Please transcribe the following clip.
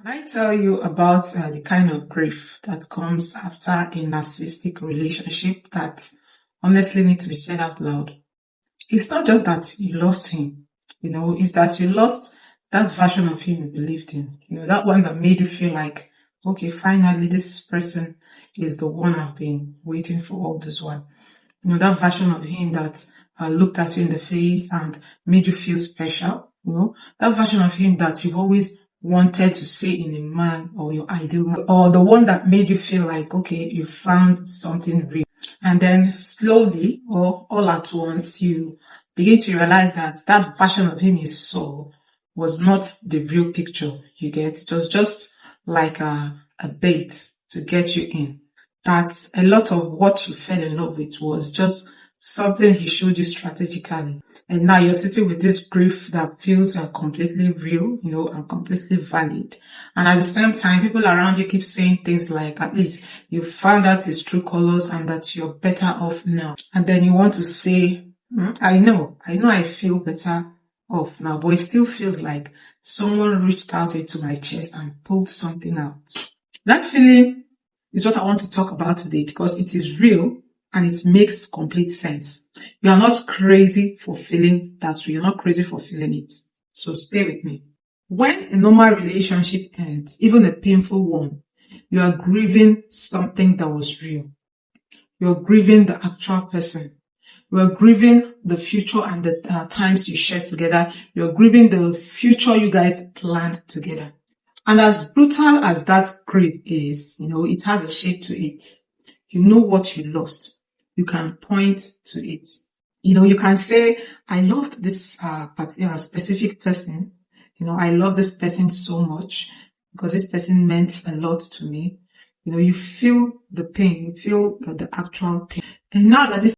Can I tell you about the kind of grief that comes after a narcissistic relationship that honestly needs to be said out loud? It's not just that you lost him, it's that you lost that version of him you believed in. That one that made you feel like, okay, finally this person is the one I've been waiting for all this while. That version of him that looked at you in the face and made you feel special. That version of him that you've always wanted to see in a man or your ideal man, or the one that made you feel like, okay, you found something real. And then slowly or all at once, you begin to realize that that version of him you saw was not the real picture you get. It was just like a bait to get you in. That a lot of what you fell in love with was just something he showed you strategically. And now you're sitting with this grief that feels completely real, and completely valid. And at the same time, people around you keep saying things like, at least you found out his true colors and that you're better off now. And then you want to say, I know I feel better off now, but it still feels like someone reached out into my chest and pulled something out. That feeling is what I want to talk about today because it is real and it makes complete sense. You are not crazy for feeling that. You're not crazy for feeling it. So stay with me. When a normal relationship ends, even a painful one, you are grieving something that was real. You're grieving the actual person. You're grieving the future and the times you shared together. You're grieving the future you guys planned together. And as brutal as that grief is, it has a shape to it. You know what you lost. You can point to it. You can say, I loved this specific person. I love this person so much because this person meant a lot to me. You feel the pain. You feel the actual pain. And now that this